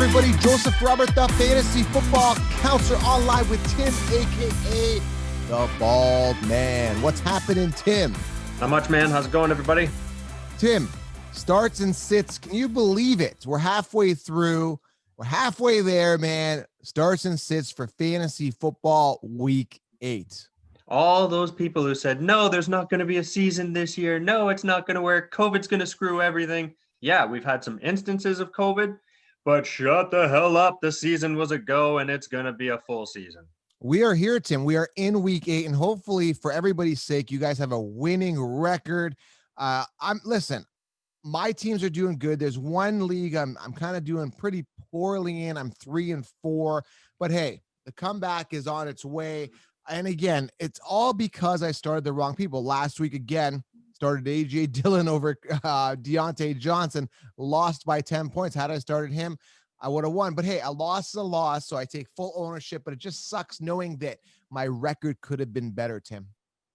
everybody? Joseph Robert, the fantasy football counselor, on live with Tim, a.k.a. the Bald Man. What's happening, Tim? Not much, man. How's it going, everybody? Tim, starts and sits. Can you believe it? We're halfway through. We're halfway there, man. Starts and sits for fantasy football week 8. All those people who said, no, there's not going to be a season this year. No, it's not going to work. COVID's going to screw everything. Yeah, we've had some instances of COVID, but shut the hell up. The season was a go, and it's going to be a full season. We are here, Tim. We are in week 8, and hopefully, for everybody's sake, you guys have a winning record. Listen, my teams are doing good. There's one league I'm kind of doing pretty poorly in. I'm 3-4, but hey, the comeback is on its way. And again, it's all because I started the wrong people. Last week, again, started A.J. Dillon over Deontay Johnson, lost by 10 points. Had I started him, I would have won. But hey, a loss is a loss, so I take full ownership. But it just sucks knowing that my record could have been better, Tim.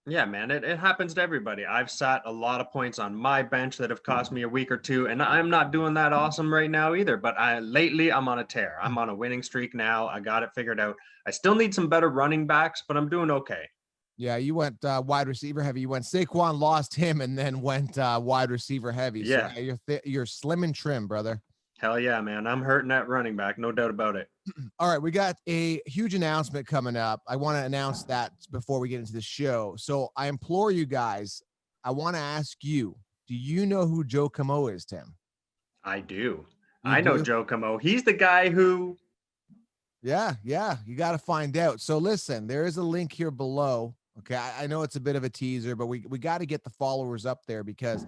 Yeah, man, it happens to everybody. I've sat a lot of points on my bench that have cost me a week or two, and I'm not doing that awesome right now either. But lately, I'm on a tear. I'm on a winning streak now. I got it figured out. I still need some better running backs, but I'm doing okay. Yeah, you went wide receiver heavy. You went Saquon, lost him, and then went wide receiver heavy. Yeah, so you're slim and trim, brother. Hell yeah, man. I'm hurting that running back. No doubt about it. All right. We got a huge announcement coming up. I want to announce that before we get into the show. So I implore you guys, I want to ask you, do you know who Joe Camo is, Tim? I do. I know Joe Camo. He's the guy who... Yeah. You got to find out. So listen, there is a link here below. Okay. I know it's a bit of a teaser, but we got to get the followers up there because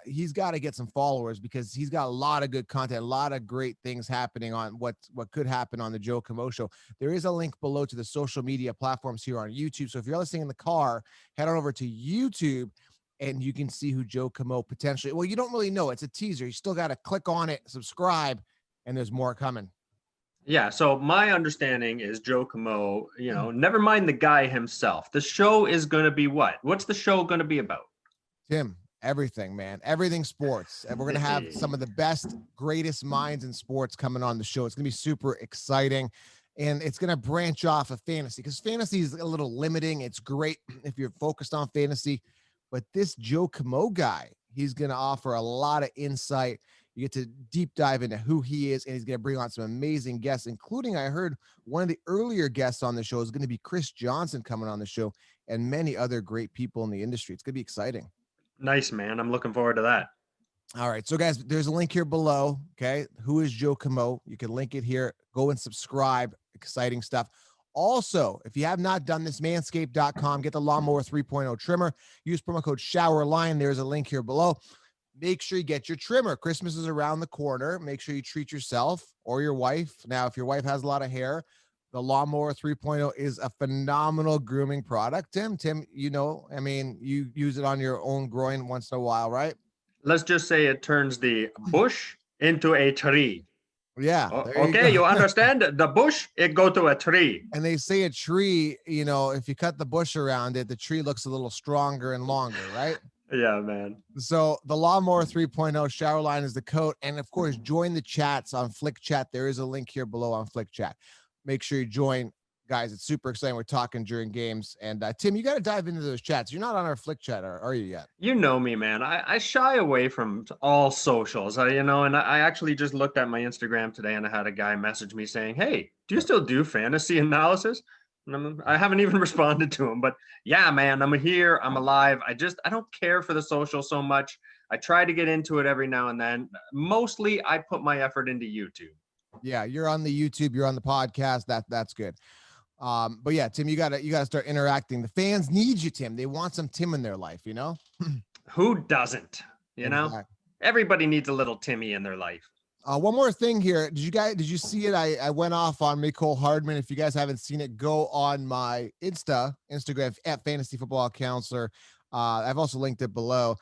he's got to get some followers because he's got a lot of good content, a lot of great things happening on what could happen on the Joe Camo Show. There is a link below to the social media platforms here on YouTube. So if you're listening in the car, head on over to YouTube and you can see who Joe Camo potentially, well, you don't really know. It's a teaser. You still got to click on it, subscribe, and there's more coming. Yeah, so my understanding is Joe Camo, never mind the guy himself. The show is going to be what? What's the show going to be about? Tim, everything, man. Everything sports. And we're going to have some of the best, greatest minds in sports coming on the show. It's going to be super exciting. And it's going to branch off of fantasy because fantasy is a little limiting. It's great if you're focused on fantasy. But this Joe Camo guy, he's going to offer a lot of insight. You get to deep dive into who he is, and he's going to bring on some amazing guests, including I heard one of the earlier guests on the show is going to be Chris Johnson coming on the show and many other great people in the industry. It's going to be exciting. Nice, man. I'm looking forward to that. All right. So, guys, there's a link here below. Okay. Who is Joe Camo? You can link it here. Go and subscribe. Exciting stuff. Also, if you have not done this, manscaped.com, get the Lawnmower 3.0 trimmer. Use promo code SHOWERLINE. There's a link here below. Make sure you get your trimmer. Christmas is around the corner. Make sure you treat yourself or your wife. Now, if your wife has a lot of hair, the Lawnmower 3.0 is a phenomenal grooming product. Tim, you use it on your own groin once in a while, right? Let's just say it turns the bush into a tree. Yeah. Okay, you understand? The bush, it go to a tree. And they say a tree, if you cut the bush around it, the tree looks a little stronger and longer, right? Yeah, man. So the Lawnmower 3.0 shower line is the code. And of course, join the chats on Flick Chat. There is a link here below on Flick Chat. Make sure you join, guys. It's super exciting. We're talking during games. And Tim, you got to dive into those chats. You're not on our Flick Chat, are you yet? You know me, man. I shy away from all socials, and I actually just looked at my Instagram today and I had a guy message me saying, hey, do you still do fantasy analysis? And I haven't even responded to him, but yeah, man, I'm here. I'm alive. I don't care for the social so much. I try to get into it every now and then. Mostly I put my effort into YouTube. Yeah. You're on the YouTube. You're on the podcast. That's good. But yeah, Tim, you gotta start interacting. The fans need you, Tim. They want some Tim in their life, Who doesn't, Exactly. Everybody needs a little Timmy in their life. One more thing here. Did you see it? I went off on Mecole Hardman. If you guys haven't seen it, go on my Instagram at Fantasy Football Counselor. I've also linked it below.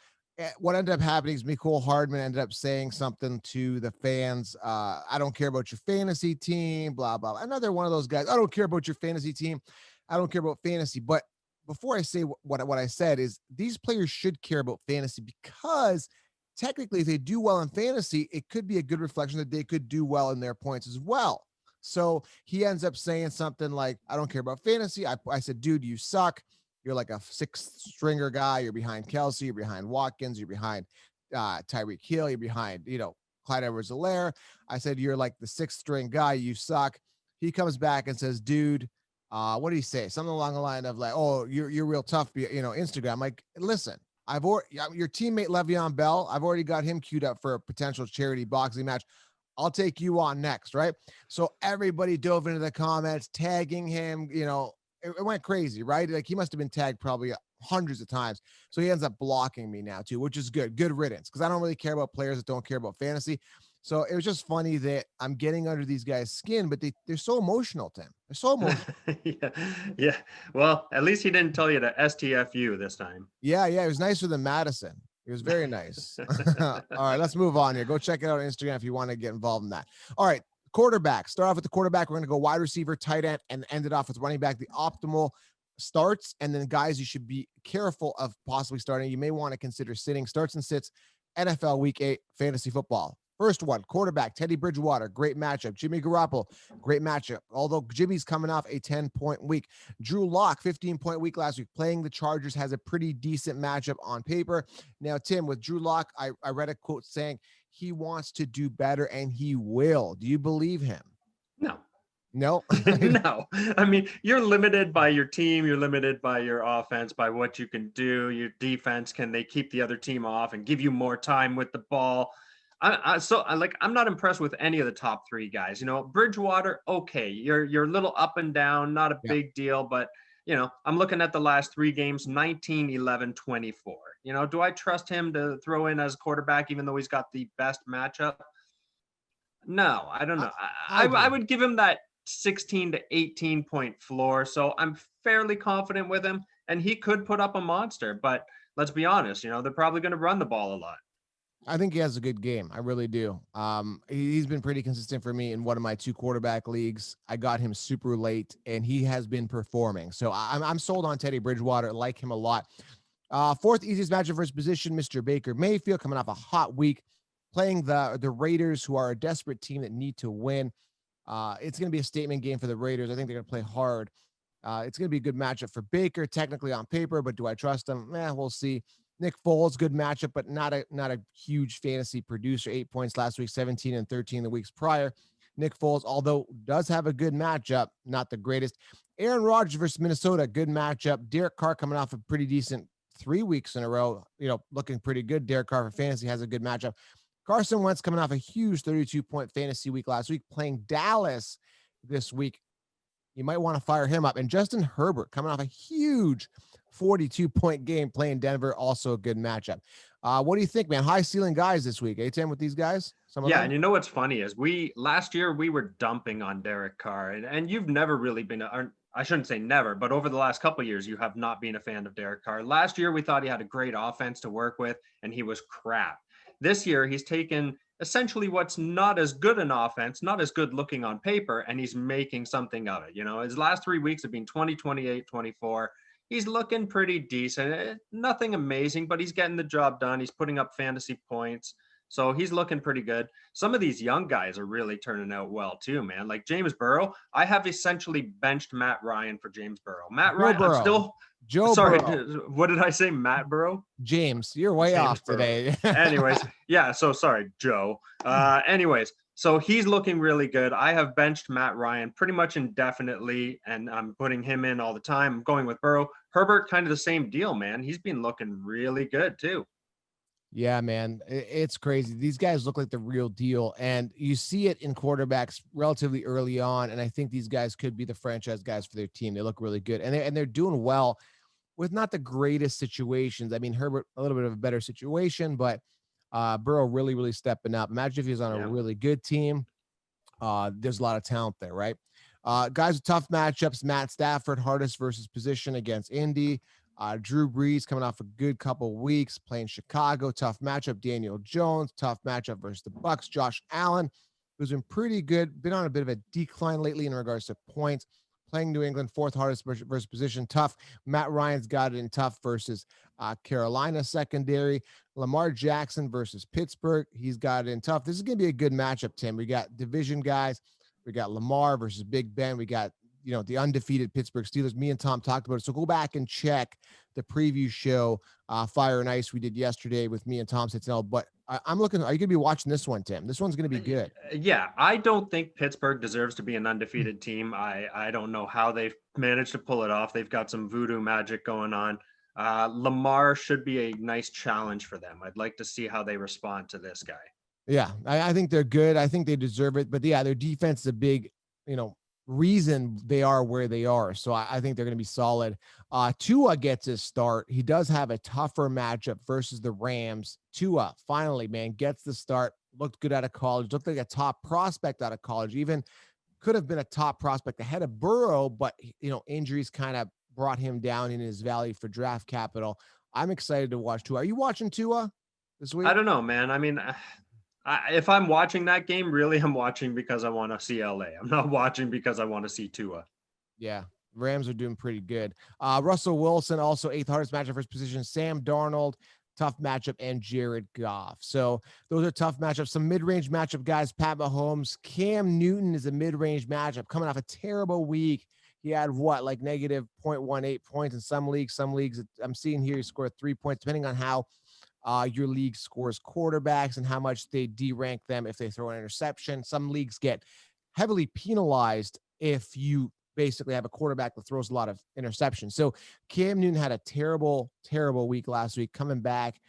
What ended up happening is Mecole Hardman ended up saying something to the fans. I don't care about your fantasy team, blah, blah, blah. Another one of those guys. I don't care about your fantasy team. I don't care about fantasy. But before I say what I said is these players should care about fantasy because technically, if they do well in fantasy, it could be a good reflection that they could do well in their points as well. So he ends up saying something like, I don't care about fantasy. I said, dude, you suck. You're like a sixth stringer guy. You're behind Kelsey. You're behind Watkins. You're behind Tyreek Hill. You're behind, Clyde Edwards-Helaire. I said, you're like the sixth string guy. You suck. He comes back and says, dude, what did he say? Something along the line of like, oh, you're real tough, Instagram. Like, listen, your teammate Le'Veon Bell, I've already got him queued up for a potential charity boxing match. I'll take you on next, right? So everybody dove into the comments, tagging him, it went crazy, right? Like he must have been tagged probably hundreds of times. So he ends up blocking me now too, which is good. Good riddance, because I don't really care about players that don't care about fantasy. So it was just funny that I'm getting under these guys' skin, but they're so emotional, Tim. They're so emotional. Yeah. Well, at least he didn't tell you to STFU this time. Yeah. It was nicer than Madison. It was very nice. All right, let's move on here. Go check it out on Instagram if you want to get involved in that. All right, quarterback. Start off with the quarterback. We're going to go wide receiver, tight end, and end it off with running back. The optimal starts, and then guys you should be careful of possibly starting. You may want to consider sitting. Starts and sits, NFL Week 8 fantasy football. First one, quarterback, Teddy Bridgewater, great matchup. Jimmy Garoppolo, great matchup. Although Jimmy's coming off a 10-point week. Drew Locke, 15-point week last week. Playing the Chargers, has a pretty decent matchup on paper. Now, Tim, with Drew Locke, I read a quote saying he wants to do better, and he will. Do you believe him? No. No? No. I mean, you're limited by your team. You're limited by your offense, by what you can do. Your defense, can they keep the other team off and give you more time with the ball? I'm not impressed with any of the top three guys. Bridgewater, okay, you're a little up and down, not a big deal, but I'm looking at the last 3 games, 19, 11, 24. Do I trust him to throw in as quarterback, even though he's got the best matchup? No, I don't know. I would give him that 16 to 18 point floor. So I'm fairly confident with him, and he could put up a monster, but let's be honest, they're probably going to run the ball a lot. I think he has a good game. I really do. He's been pretty consistent for me in one of my 2 quarterback leagues. I got him super late, and he has been performing. So I'm sold on Teddy Bridgewater. Like him a lot. Fourth easiest matchup for his position, Mr. Baker Mayfield, coming off a hot week, playing the Raiders, who are a desperate team that need to win. It's going to be a statement game for the Raiders. I think they're going to play hard. It's going to be a good matchup for Baker, technically on paper, but do I trust him? We'll see. Nick Foles, good matchup, but not a huge fantasy producer. 8 points last week, 17 and 13 the weeks prior. Nick Foles, although does have a good matchup, not the greatest. Aaron Rodgers versus Minnesota, good matchup. Derek Carr coming off a pretty decent 3 weeks in a row, looking pretty good. Derek Carr for fantasy has a good matchup. Carson Wentz coming off a huge 32-point fantasy week last week, playing Dallas this week. You might want to fire him up. And Justin Herbert coming off a huge 42-point game playing Denver, also a good matchup. What do you think, man? High ceiling guys this week, Tim, with these guys? And you know what's funny is last year we were dumping on Derek Carr, and you've never really been, I shouldn't say never, but over the last couple of years, you have not been a fan of Derek Carr. Last year, we thought he had a great offense to work with, and he was crap. This year, he's taken essentially what's not as good an offense, not as good looking on paper, and he's making something of it. His last 3 weeks have been 20, 28, 24. He's looking pretty decent. Nothing amazing, but he's getting the job done. He's putting up fantasy points. So he's looking pretty good. Some of these young guys are really turning out well too, man. Like James Burrow. I have essentially benched Matt Ryan for James Burrow. Matt Ryan, I'm still Joe sorry, Burrow. What did I say? Matt Burrow? James, you're way James off Burrow. today. Anyways, yeah, so sorry, Joe. Anyways, so he's looking really good. I have benched Matt Ryan pretty much indefinitely, and I'm putting him in all the time. I'm going with Burrow. Herbert, kind of the same deal, man. He's been looking really good too. Yeah, man, it's crazy. These guys look like the real deal, and you see it in quarterbacks relatively early on. And I think these guys could be the franchise guys for their team. They look really good, and they're doing well with not the greatest situations. I mean, Herbert a little bit of a better situation, but Burrow really, really stepping up. Imagine if he was on a really good team. There's a lot of talent there, right? Guys with tough matchups. Matt Stafford, hardest versus position against Indy. Drew Brees coming off a good couple weeks, playing Chicago, tough matchup. Daniel Jones, tough matchup versus the Bucs. Josh Allen, who's been pretty good, been on a bit of a decline lately in regards to points, playing New England, fourth hardest versus position, tough. Matt Ryan's got it in tough versus Carolina secondary. Lamar Jackson versus Pittsburgh. He's got it in tough. This is going to be a good matchup, Tim. We got division guys. We got Lamar versus Big Ben. We got, the undefeated Pittsburgh Steelers. Me and Tom talked about it. So go back and check the preview show, Fire and Ice, we did yesterday with me and Tom Sitznell. But I'm looking, are you going to be watching this one, Tim? This one's going to be good. Yeah, I don't think Pittsburgh deserves to be an undefeated team. I don't know how they've managed to pull it off. They've got some voodoo magic going on. Lamar should be a nice challenge for them. I'd like to see how they respond to this guy. Yeah, I think they're good. I think they deserve it. But yeah, their defense is a big, reason they are where they are. So I think they're going to be solid. Tua gets his start. He does have a tougher matchup versus the Rams. Tua finally, man, gets the start. Looked good out of college. Looked like a top prospect out of college. Even could have been a top prospect ahead of Burrow, but injuries kind of brought him down in his value for draft capital. I'm excited to watch Tua. Are you watching Tua this week? I don't know, man. I mean, if I'm watching that game, really, I'm watching because I want to see LA. I'm not watching because I want to see Tua. Yeah, Rams are doing pretty good. Russell Wilson, also 8th hardest matchup for his position. Sam Darnold, tough matchup, and Jared Goff. So those are tough matchups. Some mid-range matchup guys, Pat Mahomes. Cam Newton is a mid-range matchup coming off a terrible week. He had like negative 0.18 points in some leagues. Some leagues I'm seeing here, he scored 3 points, depending on how your league scores quarterbacks and how much they derank them if they throw an interception. Some leagues get heavily penalized if you basically have a quarterback that throws a lot of interceptions. So Cam Newton had a terrible, terrible week last week. Coming back,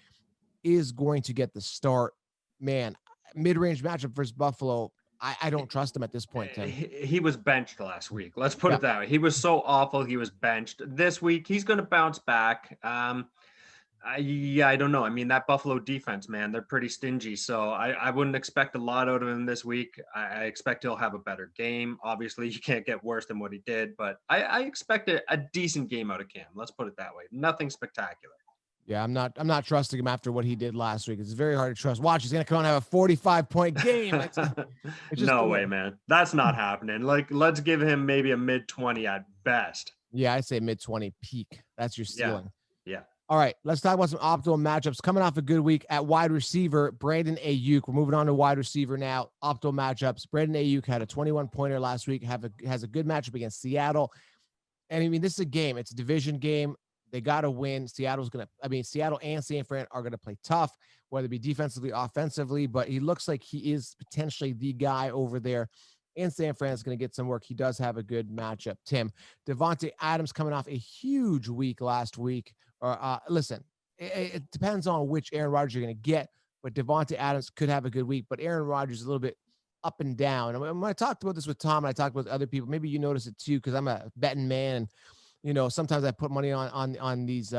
is going to get the start. Man, mid-range matchup versus Buffalo. I don't trust him at this point, Tim. He was benched last week. Let's put it that way. He was so awful. He was benched. This week, he's going to bounce back. I don't know. I mean, that Buffalo defense, man, they're pretty stingy. So I wouldn't expect a lot out of him this week. I expect he'll have a better game. Obviously, you can't get worse than what he did, but I expect a decent game out of Cam. Let's put it that way. Nothing spectacular. Yeah, I'm not trusting him after what he did last week. It's very hard to trust. Watch, he's gonna come and have a 45-point game. It's just no way, man. That's not happening. Like, let's give him maybe a mid-20 at best. Yeah, I'd say mid-20 peak. That's your ceiling. Yeah. All right, let's talk about some optimal matchups. Coming off a good week at wide receiver, Brandon Ayuk. We're moving on to wide receiver now. Optimal matchups. Brandon Ayuk had a 21-pointer last week. Has a good matchup against Seattle. And I mean, this is a game. It's a division game. They got to win. Seattle and San Fran are going to play tough, whether it be defensively, offensively, but he looks like he is potentially the guy over there. And San Fran is going to get some work. He does have a good matchup. Tim, Davonte Adams coming off a huge week last week. Listen, it depends on which Aaron Rodgers you're going to get, but Davonte Adams could have a good week, but Aaron Rodgers is a little bit up and down. And when I talked about this with Tom and I talked with other people, maybe you notice it too, because I'm a betting man. And sometimes I put money on these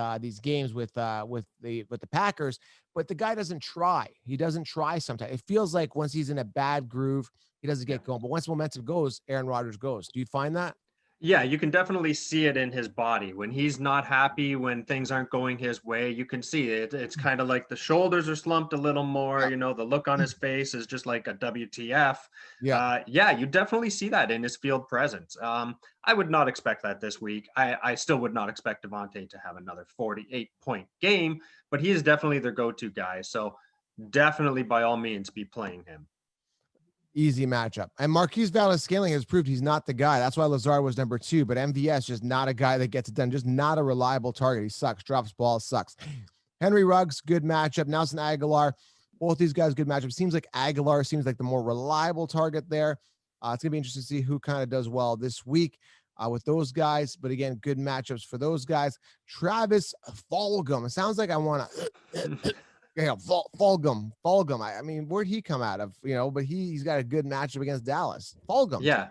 games with the Packers, but the guy doesn't try. He doesn't try sometimes. It feels like once he's in a bad groove, he doesn't get going. But once momentum goes, Aaron Rodgers goes. Do you find that? Yeah, you can definitely see it in his body. When he's not happy, when things aren't going his way, you can see it. It's kind of like the shoulders are slumped a little more. The look on his face is just like a WTF. Yeah, you definitely see that in his field presence. I would not expect that this week. I still would not expect Davonte to have another 48-point game, but he is definitely their go-to guy. So definitely, by all means, be playing him. Easy matchup. And Marquise Valdes-Scantling has proved he's not the guy. That's why Lazard was number 2, but MVS just not a guy that gets it done. Just not a reliable target. He sucks. Drops balls, sucks. Henry Ruggs, good matchup. Nelson Aguilar, both these guys, good matchup. Seems like Aguilar seems like the more reliable target there. It's going to be interesting to see who kind of does well this week with those guys. But again, good matchups for those guys. Travis Fulgham. It sounds like I want to... Fulgham. I mean, where'd he come out of? But he's got a good matchup against Dallas. Fulgham. Yeah.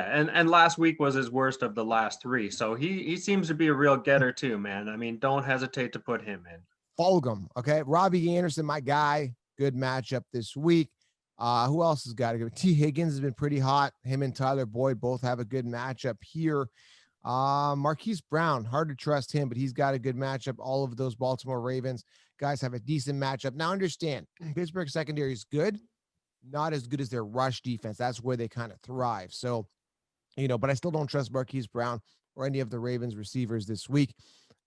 And last week was his worst of the last 3. So he seems to be a real getter too, man. I mean, don't hesitate to put him in. Fulgham. Okay. Robbie Anderson, my guy. Good matchup this week. Who else has got to go? T. Higgins has been pretty hot. Him and Tyler Boyd both have a good matchup here. Marquise Brown, hard to trust him, but he's got a good matchup. All of those Baltimore Ravens guys have a decent matchup. Now understand, Pittsburgh secondary is good, not as good as their rush defense. That's where they kind of thrive. So, but I still don't trust Marquise Brown or any of the Ravens receivers this week.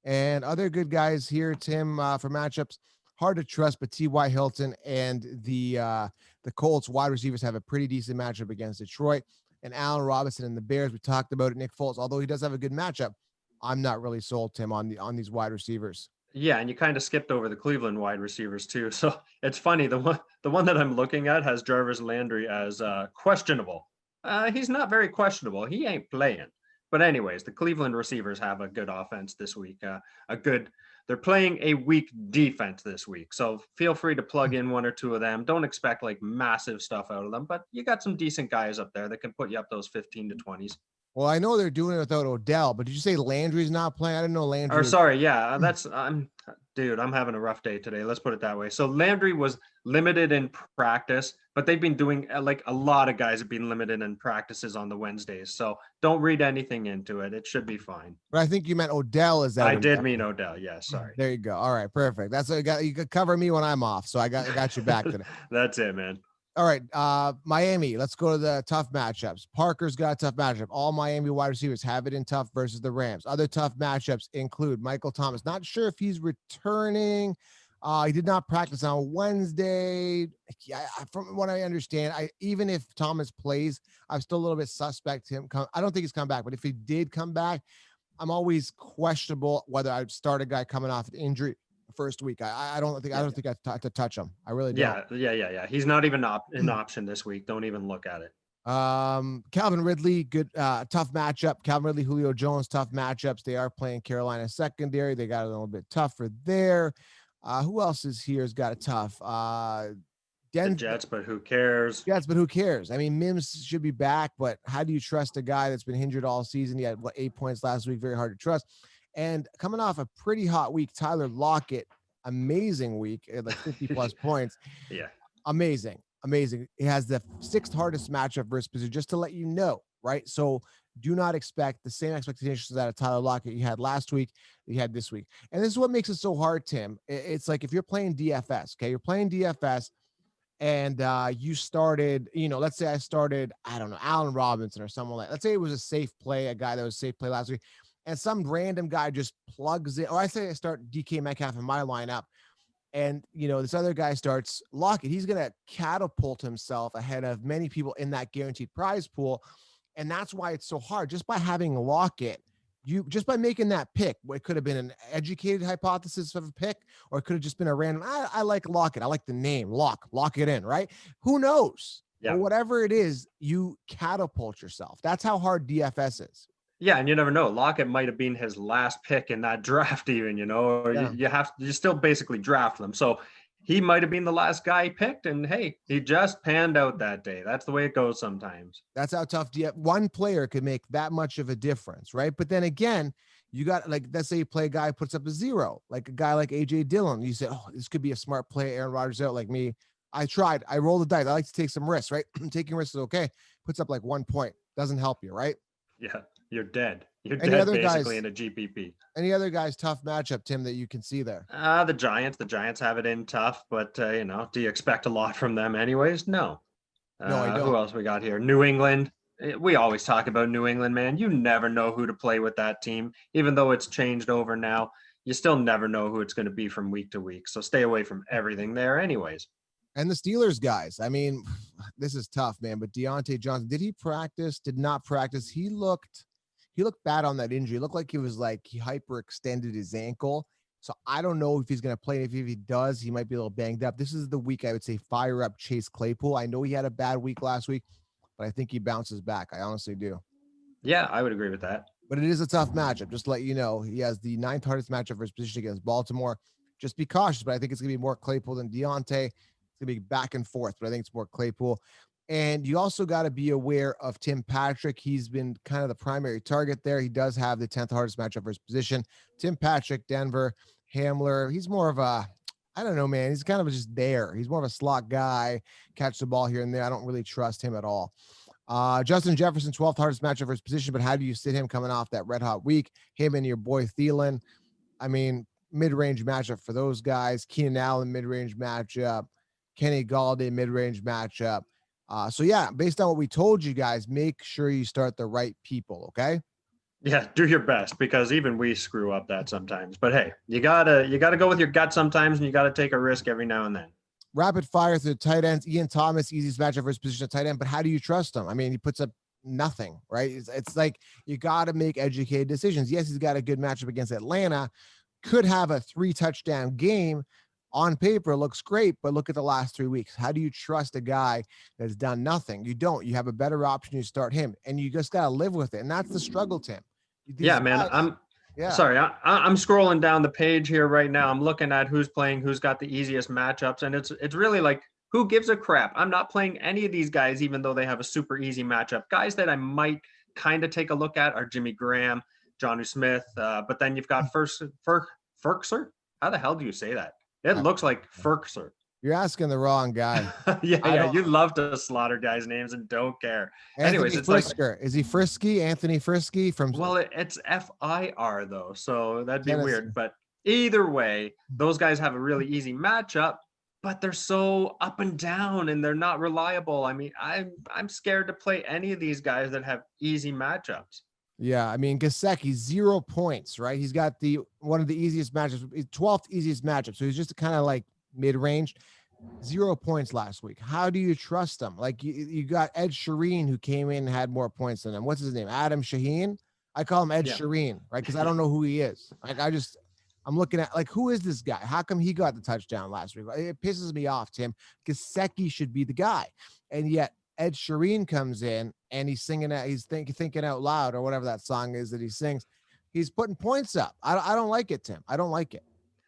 And other good guys here, Tim, for matchups, hard to trust, but T.Y. Hilton and the Colts wide receivers have a pretty decent matchup against Detroit. And Allen Robinson and the Bears, we talked about it. Nick Foles, although he does have a good matchup, I'm not really sold, Tim, on these wide receivers. Yeah, and you kind of skipped over the Cleveland wide receivers too. So it's funny. The one that I'm looking at has Jarvis Landry as questionable. He's not very questionable. He ain't playing. But anyways, the Cleveland receivers have a good offense this week. They're playing a weak defense this week. So feel free to plug in one or two of them. Don't expect like massive stuff out of them, but you got some decent guys up there that can put you up those 15 to 20s. Well, I know they're doing it without Odell, but did you say Landry's not playing? I didn't know Landry. Or sorry, yeah, I'm having a rough day today. Let's put it that way. So Landry was limited in practice, but they've been doing like a lot of guys have been limited in practices on the Wednesdays. So don't read anything into it. It should be fine. But I think you meant Odell. Is that? I did mean Odell. Yeah, sorry. There you go. All right, perfect. That's what you got. You could cover me when I'm off, so I got you back today. That's it, man. All right, Miami. Let's go to the tough matchups. Parker's got a tough matchup. All Miami wide receivers have it in tough versus the Rams. Other tough matchups include Michael Thomas. Not sure if he's returning. He did not practice on Wednesday. Yeah, from what I understand, even if Thomas plays, I'm still a little bit suspect him. I don't think he's come back, but if he did come back, I'm always questionable whether I'd start a guy coming off an injury first week. I don't think I have to touch him. I really don't. Yeah. He's not even an option this week. Don't even look at it. Calvin Ridley, good tough matchup. Calvin Ridley, Julio Jones, tough matchups. They are playing Carolina secondary. They got a little bit tougher there. Who else is here has got a tough? The Jets, but who cares? Jets, but who cares? I mean, Mims should be back, but how do you trust a guy that's been injured all season? He had 8 points last week. Very hard to trust. And coming off a pretty hot week, Tyler Lockett, amazing week, like 50 plus points. Yeah. Amazing. He has the 6th hardest matchup versus position, just to let you know, right? So do not expect the same expectations out of Tyler Lockett you had last week, you had this week. And this is what makes it so hard, Tim. It's like if you're playing DFS, okay, you're playing DFS and you started, let's say I started, I don't know, Allen Robinson or someone like, let's say it was a safe play, a guy that was a safe play last week, and some random guy just plugs it, or I say I start DK Metcalf in my lineup, and this other guy starts Lockett. He's going to catapult himself ahead of many people in that guaranteed prize pool, and that's why it's so hard. Just by having Lockett, just by making that pick, it could have been an educated hypothesis of a pick, or it could have just been a random. I like Lockett. I like the name lock it in, right? Who knows? Yeah. But whatever it is, you catapult yourself. That's how hard DFS is. Yeah, and you never know. Lockett might have been his last pick in that draft, even, or you still basically draft them. So he might have been the last guy picked, and hey, he just panned out that day. That's the way it goes sometimes. That's how tough one player could make that much of a difference, right? But then again, you got, like, let's say you play a guy who puts up a 0, like a guy like AJ Dillon. You say, oh, this could be a smart play. Aaron Rodgers out, like me. I rolled the dice. I like to take some risks, right? Taking risks is okay. Puts up like 1 point. Doesn't help you, right? Yeah. You're dead. You're dead basically in a GPP. Any other guys tough matchup, Tim, that you can see there? The Giants. The Giants have it in tough, but do you expect a lot from them anyways? No. No, I don't. Who else we got here? New England. We always talk about New England, man. You never know who to play with that team. Even though it's changed over now, you still never know who it's going to be from week to week. So stay away from everything there anyways. And the Steelers guys, I mean, this is tough, man. But Deontay Johnson, did he practice? Did not practice. He looked bad on that injury. It looked like he hyperextended his ankle. So I don't know if he's going to play. If he does, he might be a little banged up. This is the week I would say fire up Chase Claypool. I know he had a bad week last week, but I think he bounces back. I honestly do. Yeah, I would agree with that. But it is a tough matchup. Just to let you know, he has the 9th hardest matchup for his position against Baltimore. Just be cautious, but I think it's going to be more Claypool than Deontay. It's going to be back and forth, but I think it's more Claypool. And you also got to be aware of Tim Patrick. He's been kind of the primary target there. He does have the 10th hardest matchup for his position. Tim Patrick, Denver, Hamler. He's more of a, I don't know, man. He's kind of just there. He's more of a slot guy, catch the ball here and there. I don't really trust him at all. Justin Jefferson, 12th hardest matchup for his position, but how do you sit him coming off that red hot week? Him and your boy Thielen. I mean, mid-range matchup for those guys. Keenan Allen, mid-range matchup. Kenny Galladay, mid-range matchup. So yeah, based on what we told you guys, make sure you start the right people. Okay. Yeah, do your best, because even we screw up that sometimes. But hey, you gotta go with your gut sometimes, and you gotta take a risk every now and then. Rapid fire through the tight ends. Ian Thomas, easiest matchup for his position at tight end, but how do you trust him? I mean, he puts up nothing, right? It's like you got to make educated decisions. Yes, he's got a good matchup against Atlanta, could have a 3-touchdown game. On paper, looks great, but look at the last 3 weeks. How do you trust a guy that's done nothing? You don't. You have a better option. You start him, and you just got to live with it. And that's the struggle, Tim. Yeah, man. Sorry, I'm scrolling down the page here right now. I'm looking at who's playing, who's got the easiest matchups, and it's really like, who gives a crap? I'm not playing any of these guys, even though they have a super easy matchup. Guys that I might kind of take a look at are Jimmy Graham, Jonnu Smith, but then you've got Ferkser. How the hell do you say that? It looks like Ferkser. You're asking the wrong guy. Yeah, you love to slaughter guys' names and don't care. Anyways, it's Frisker. Is he Frisky? Anthony Frisky from? Well, it's FIR though, so that'd be weird. But either way, those guys have a really easy matchup, but they're so up and down and they're not reliable. I mean, I'm scared to play any of these guys that have easy matchups. Yeah, I mean, Gesicki, 0 points, right? He's got one of the easiest matchups, 12th easiest matchup. So he's just kind of like mid-range. 0 points last week. How do you trust him? Like you got Ed Shireen, who came in and had more points than him. What's his name? Adam Shaheen. I call him Ed Shireen, right? Because I don't know who he is. Like I'm looking at, like, who is this guy? How come he got the touchdown last week? It pisses me off, Tim. Gesicki should be the guy, and yet Ed Shireen comes in and he's singing out, he's thinking out loud, or whatever that song is that he sings. He's putting points up. I don't like it, Tim. I don't like it.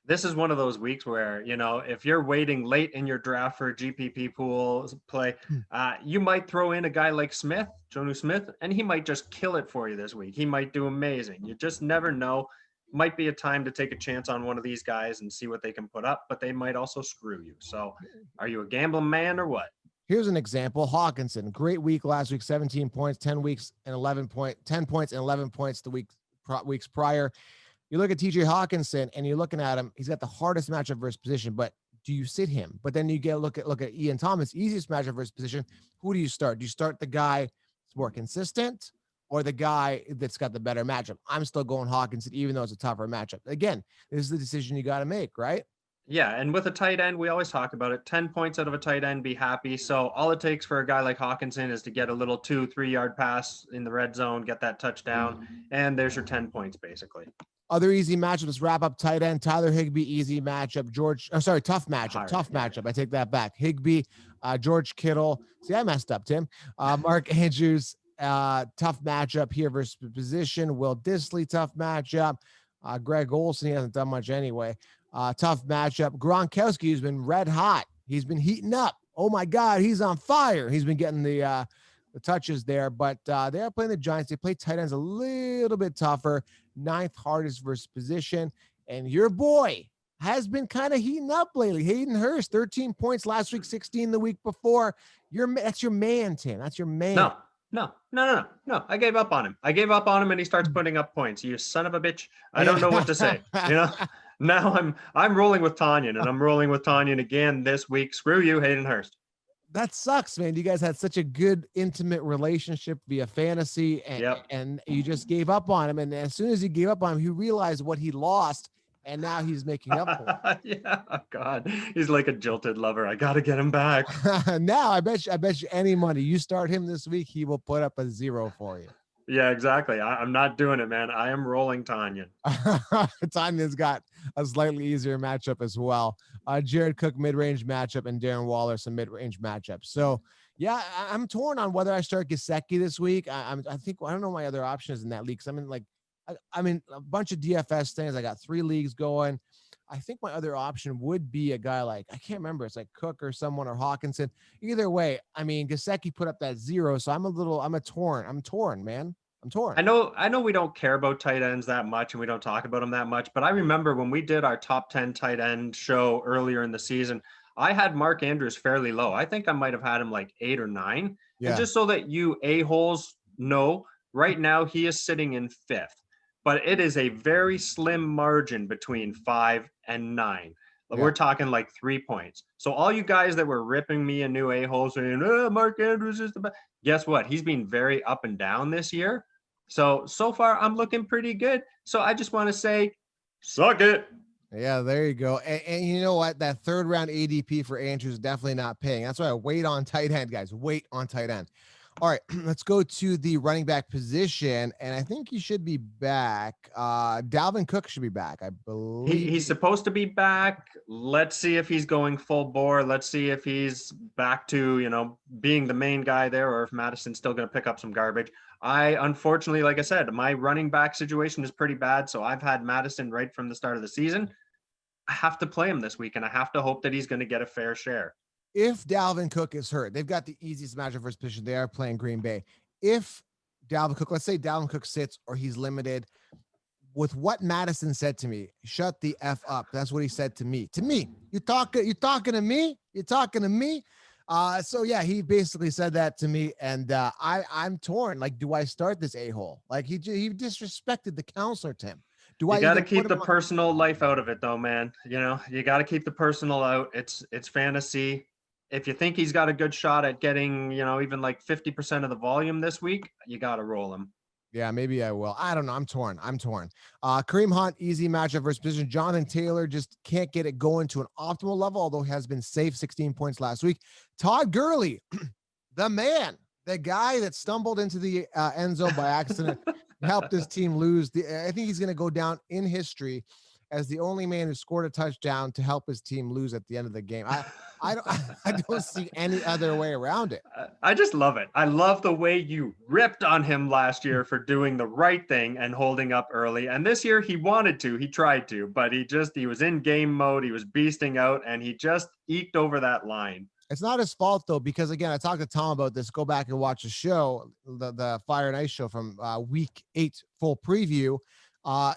This is one of those weeks where, if you're waiting late in your draft for a GPP pool play, you might throw in a guy like Jonnu Smith, and he might just kill it for you this week. He might do amazing. You just never know. Might be a time to take a chance on one of these guys and see what they can put up, but they might also screw you. So are you a gambling man or what? Here's an example. Hawkinson, great week last week, 17 points, 10 points and 11 points the weeks prior. You look at TJ Hawkinson and you're looking at him, he's got the hardest matchup for his position, but do you sit him? But then you look at Ian Thomas, easiest matchup for his position. Who do you start? Do you start the guy that's more consistent or the guy that's got the better matchup? I'm still going Hawkinson, even though it's a tougher matchup. Again, this is the decision you got to make, right? Yeah, and with a tight end, we always talk about it. 10 points out of a tight end, be happy. So all it takes for a guy like Hawkinson is to get a little 2-3 yard pass in the red zone, get that touchdown, and there's your 10 points basically. Other easy matchup. Let's wrap up tight end. Tyler Higbee, easy matchup. Tough matchup. Tough matchup. I take that back. Higbee, George Kittle. See, I messed up, Tim. Mark Andrews, tough matchup here versus position. Will Dissly, tough matchup. Greg Olsen, he hasn't done much anyway. Tough matchup. Gronkowski, who's been red hot. He's been heating up. Oh my God, he's on fire. He's been getting the touches there, but they are playing the Giants. They play tight ends a little bit tougher. 9th hardest versus position. And your boy has been kind of heating up lately. Hayden Hurst, 13 points last week, 16 the week before. That's your man, Tim. That's your man. No. I gave up on him. And he starts putting up points. You son of a bitch. I don't know what to say. Now I'm rolling with Tanyan, and I'm rolling with Tanyan again this week. Screw you, Hayden Hurst. That sucks, man. You guys had such a good, intimate relationship via fantasy, and you just gave up on him. And as soon as you gave up on him, he realized what he lost, and now he's making up for it. Yeah, God, he's like a jilted lover. I got to get him back. Now, I bet you any money you start him this week, he will put up a 0 for you. Yeah, exactly. I'm not doing it, man. I am rolling Tanyan. Tanyan's got a slightly easier matchup as well. Jared Cook, mid-range matchup, and Darren Waller, some mid-range matchups. So, yeah, I'm torn on whether I start Gesicki this week. I don't know my other options in that league. I'm in a bunch of DFS things. I got 3 leagues going. I think my other option would be a guy like, I can't remember. It's like Cook or someone, or Hawkinson. Either way, I mean, Gesicki put up that 0. So I'm torn, man. I'm torn. I know we don't care about tight ends that much and we don't talk about them that much, but I remember when we did our top 10 tight end show earlier in the season, I had Mark Andrews fairly low. I think I might've had him like 8 or 9. Yeah. And just so that you a-holes know, right now he is sitting in 5th. But it is a very slim margin between 5 and 9. Yeah. We're talking like 3 points. So all you guys that were ripping me a new a-hole saying, Mark Andrews is the best. Guess what? He's been very up and down this year. So far I'm looking pretty good. So I just want to say, suck it. Yeah, there you go. And you know what? That third round ADP for Andrews is definitely not paying. That's why I wait on tight end, guys. Wait on tight end. All right, let's go to the running back position, and I think he should be back. Dalvin Cook should be back, I believe. He's supposed to be back. Let's see if he's going full bore. Let's see if he's back to, being the main guy there, or if Madison's still going to pick up some garbage. Unfortunately, like I said, my running back situation is pretty bad. So I've had Madison right from the start of the season. I have to play him this week, and I have to hope that he's going to get a fair share. If Dalvin Cook is hurt, they've got the easiest matchup for his position. They are playing Green Bay. If Dalvin Cook, let's say Dalvin Cook sits or he's limited, with what Madison said to me, shut the F up. That's what he said to me. To me, you talking to me? You're talking to me? So yeah, he basically said that to me, and I'm torn. Like, do I start this a-hole? Like he disrespected the counselor, Tim. You got to keep the personal life out of it, though, man. You got to keep the personal out. It's fantasy. If you think he's got a good shot at getting, even like 50% of the volume this week, you got to roll him. Yeah, maybe I will. I don't know. I'm torn. Kareem Hunt, easy matchup versus position. Jonathan Taylor just can't get it going to an optimal level, although he has been safe, 16 points last week. Todd Gurley, the man, the guy that stumbled into the end zone by accident, helped his team lose. I think he's going to go down in history as the only man who scored a touchdown to help his team lose at the end of the game. I don't see any other way around it. I just love it. I love the way you ripped on him last year for doing the right thing and holding up early. And this year he tried to, but he was in game mode. He was beasting out, and he just eked over that line. It's not his fault, though, because, again, I talked to Tom about this. Go back and watch the show, the Fire and Ice show from week 8 full preview.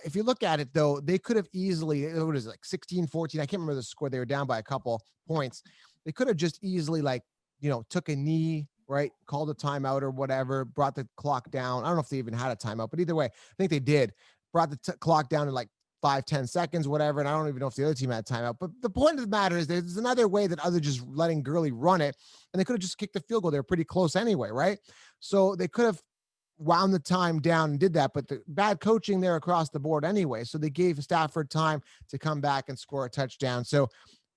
If you look at it, though, they could have easily, what is it, like 16-14? I can't remember the score. They were down by a couple points. They could have just easily, took a knee, right, called a timeout or whatever, brought the clock down. I don't know if they even had a timeout, but either way, I think they did. Brought the clock down to like 5-10 seconds, whatever. And I don't even know if the other team had timeout. But the point of the matter is there's another way that other just letting Gurley run it, and they could have just kicked the field goal. They were pretty close anyway, right? So they could have wound the time down and did that, but the bad coaching there across the board anyway. So they gave Stafford time to come back and score a touchdown. So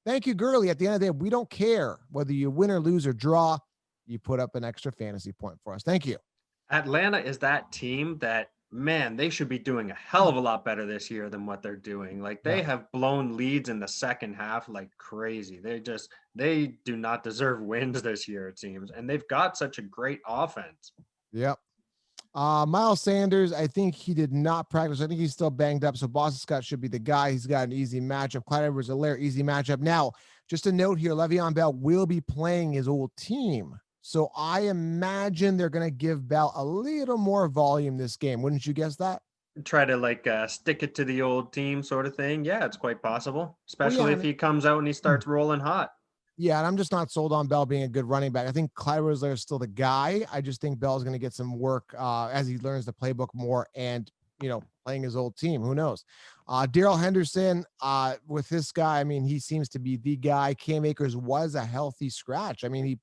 thank you, Gurley. At the end of the day, we don't care whether you win or lose or draw. You put up an extra fantasy point for us. Thank you. Atlanta is that team that, man, they should be doing a hell of a lot better this year than what they're doing. Like, they have blown leads in the second half like crazy. They do not deserve wins this year, it seems. And they've got such a great offense. Yep. Miles Sanders, I think he did not practice. I think he's still banged up. So Boston Scott should be the guy. He's got an easy matchup. Clyde Edwards-Helaire, easy matchup. Now, just a note here, Le'Veon Bell will be playing his old team. So I imagine they're going to give Bell a little more volume this game. Wouldn't you guess that? Try to stick it to the old team sort of thing. Yeah, it's quite possible, especially if he comes out and he starts rolling hot. Yeah, and I'm just not sold on Bell being a good running back. I think Clyde Edwards-Helaire is still the guy. I just think Bell's going to get some work as he learns the playbook more and, playing his old team. Who knows? Daryl Henderson, with this guy, I mean, he seems to be the guy. Cam Akers was a healthy scratch. I mean, he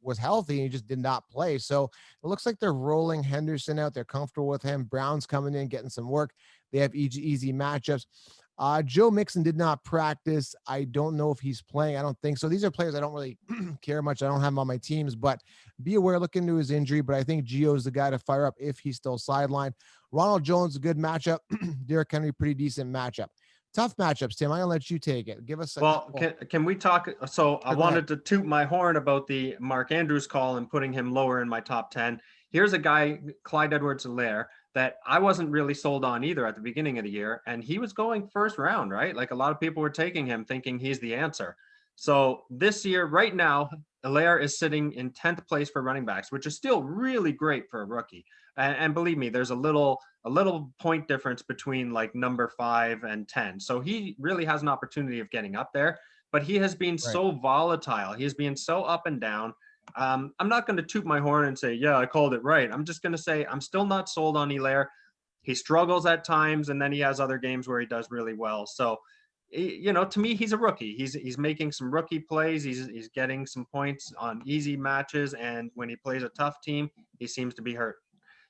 was healthy and he just did not play. So it looks like they're rolling Henderson out. They're comfortable with him. Brown's coming in, getting some work. They have easy matchups. Joe Mixon did not practice. I don't know if he's playing. I don't think so. These are players I don't really care much. I don't have them on my teams, but be aware, look into his injury. But I think Gio is the guy to fire up if he's still sidelined. Ronald Jones, a good matchup. Derrick Henry, pretty decent matchup. Tough matchups, Tim. I'm going to let you take it. Give us a can we talk? So I wanted to toot my horn about the Mark Andrews call and putting him lower in my top 10. Here's a guy, Clyde Edwards-Helaire, that I wasn't really sold on either at the beginning of the year. And he was going first round, right? Like, a lot of people were taking him thinking he's the answer. So this year, right now, Helaire is sitting in 10th place for running backs, which is still really great for a rookie. And believe me, there's a little point difference between like number 5 and 10. So he really has an opportunity of getting up there, but he has been so volatile. He has been so up and down. I'm not going to toot my horn and say, yeah, I called it right. I'm just going to say I'm still not sold on Helaire. He struggles at times, and then he has other games where he does really well. So, to me, he's a rookie. He's making some rookie plays. He's getting some points on easy matches, and when he plays a tough team, he seems to be hurt.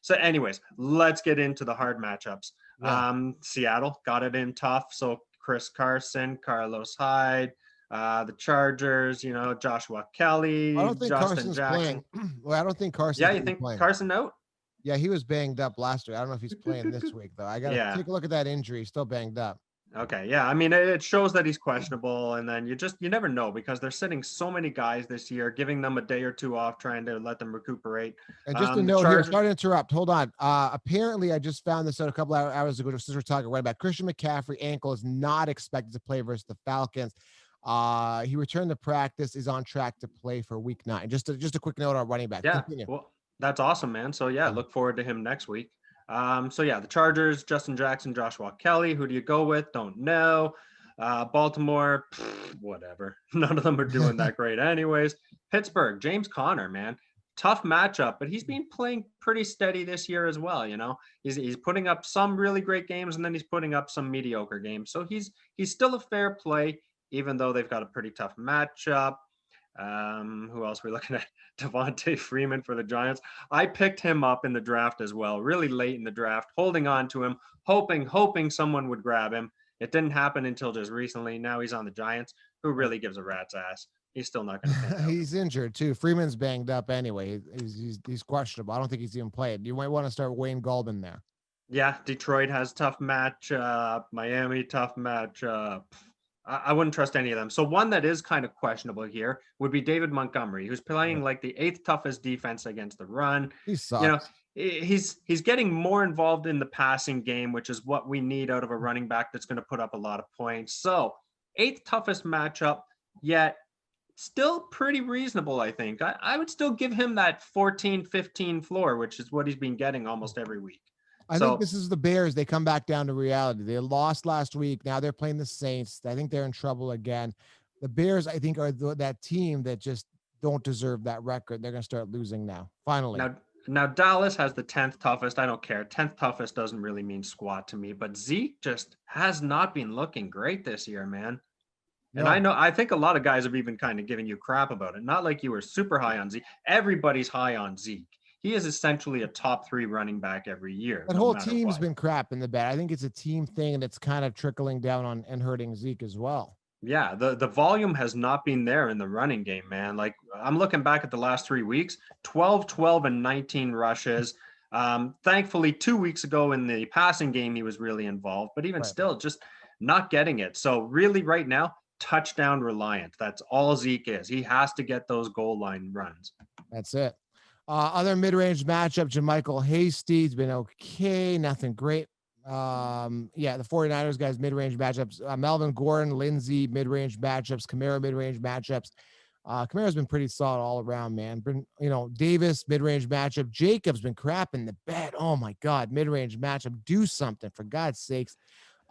So anyways, let's get into the hard matchups. Yeah. Seattle got it in tough. So Chris Carson, Carlos Hyde, the Chargers, Joshua I Kelly, don't think Justin Carson's Jackson. playing. Well, I don't think Carson's Yeah, you gonna be think playing. Carson out? Yeah, he was banged up last week. I don't know if he's playing this week though. I gotta Yeah. take a look at that injury. He's still banged up. Okay. Yeah. I mean, it shows that he's questionable, and then you never know because they're sitting so many guys this year, giving them a day or two off, trying to let them recuperate. And just a The note here, Chargers, sorry to interrupt. Hold on. Apparently, I just found this out a couple hours ago. Just as we're talking right about Christian McCaffrey, ankle is not expected to play versus the Falcons. He returned to practice, is on track to play for Week 9. Just a quick note on running back. yeah. Continue. Well, that's awesome, man. So yeah, Yeah. look forward to him next week. So yeah, the Chargers, Justin Jackson, Joshua Kelly. Who do you go with? Don't know. Baltimore, whatever. None of them are doing that great, anyways. Pittsburgh, James Conner, man. Tough matchup, but he's been playing pretty steady this year as well. He's putting up some really great games, and then he's putting up some mediocre games. So he's still a fair play, even though they've got a pretty tough matchup. Who else are we looking at? Devonta Freeman for the Giants. I picked him up in the draft as well, really late in the draft, holding on to him, hoping someone would grab him. It didn't happen until just recently. Now he's on the Giants. Who really gives a rat's ass? He's still not going to. He's injured too. Freeman's banged up anyway. He's questionable. I don't think he's even playing. You might want to start Wayne Gallman there. Yeah, Detroit has tough matchup. Miami tough matchup. I wouldn't trust any of them. So one that is kind of questionable here would be David Montgomery, who's playing like the 8th toughest defense against the run. He sucks. He's getting more involved in the passing game, which is what we need out of a running back that's going to put up a lot of points. So 8th toughest matchup, yet still pretty reasonable, I think. I would still give him that 14-15 floor, which is what he's been getting almost every week. I think this is the Bears. They come back down to reality. They lost last week. Now they're playing the Saints. I think they're in trouble again. The Bears, I think, are that team that just don't deserve that record. They're going to start losing now. Finally. Now Dallas has the 10th toughest. I don't care. 10th toughest doesn't really mean squat to me, but Zeke just has not been looking great this year, man. No. And I think a lot of guys have even kind of given you crap about it. Not like you were super high on Zeke. Everybody's high on Zeke. He is essentially a top 3 running back every year. That whole team's been crap in the bed. I think it's a team thing, and it's kind of trickling down on and hurting Zeke as well. Yeah, the volume has not been there in the running game, man. Like, I'm looking back at the last 3 weeks, 12, 12, and 19 rushes. Thankfully, 2 weeks ago in the passing game, he was really involved, but even still, just not getting it. So really right now, touchdown reliant. That's all Zeke is. He has to get those goal line runs. That's it. Other mid-range matchup, JaMychal Hasty's been okay, nothing great. The 49ers guys mid-range matchups. Melvin Gordon, Lindsey mid-range matchups. Kamara mid-range matchups. Kamara's been pretty solid all around, man. Davis mid-range matchup. Jacobs been crap in the bed. Oh my God, mid-range matchup. Do something for God's sakes.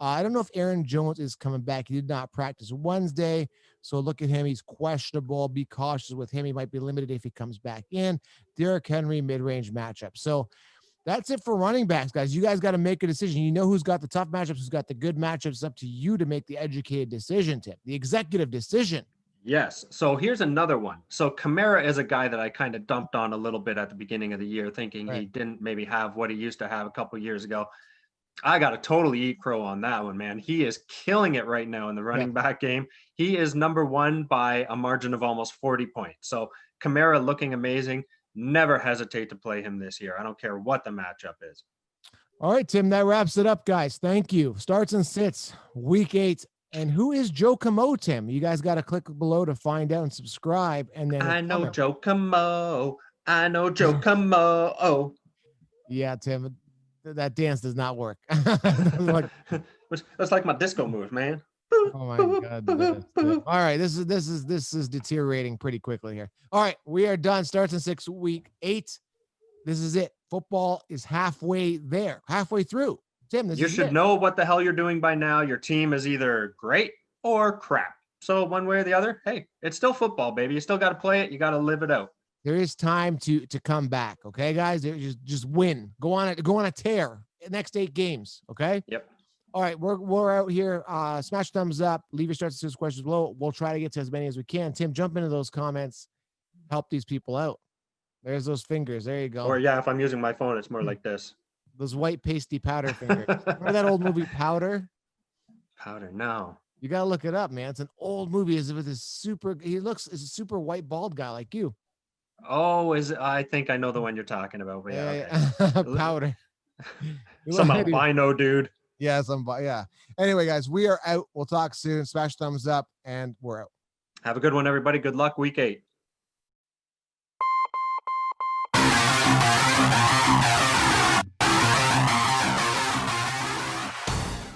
I don't know if Aaron Jones is coming back. He did not practice Wednesday. So look at him. He's questionable. Be cautious with him. He might be limited if he comes back in. Derrick Henry, mid-range matchup. So that's it for running backs, guys. You guys got to make a decision. You know who's got the tough matchups, who's got the good matchups. It's up to you to make the educated decision, Tim, the executive decision. Yes. So here's another one. So Kamara is a guy that I kind of dumped on a little bit at the beginning of the year, thinking he didn't maybe have what he used to have a couple of years ago. I got to totally eat crow on that one, man. He is killing it right now in the running back game. He is number 1 by a margin of almost 40 points. So Kamara looking amazing. Never hesitate to play him this year. I don't care what the matchup is. All right, Tim, that wraps it up, guys. Thank you. Starts and sits, week 8. And who is Joe Camo, Tim? You guys got to click below to find out and subscribe. And then I know Joe Camo. I know Joe Camo. Oh, yeah, Tim. That dance does not work. That's like my disco move, man. Oh my God. All right. This is deteriorating pretty quickly here. All right. We are done. Starts in 6 week 8. This is it. Football is halfway through. Tim, you should know what the hell you're doing by now. Your team is either great or crap. So one way or the other, hey, it's still football, baby. You still got to play it. You got to live it out. There is time to come back. Okay, guys, just win. Go on a tear. Next 8 games. Okay. Yep. All right, we're out here. Smash thumbs up. Leave your starts and questions below. We'll try to get to as many as we can. Tim, jump into those comments. Help these people out. There's those fingers. There you go. Or yeah, if I'm using my phone, it's more like this. Those white pasty powder fingers. Remember that old movie Powder? Powder, no. You gotta look it up, man. It's an old movie. Is with this super. He looks is a super white bald guy like you. Oh, I think I know the one you're talking about. But yeah, okay. Powder. Some albino dude. Yeah, yeah. Anyway, guys, we are out. We'll talk soon. Smash thumbs up, and we're out. Have a good one, everybody. Good luck, week 8.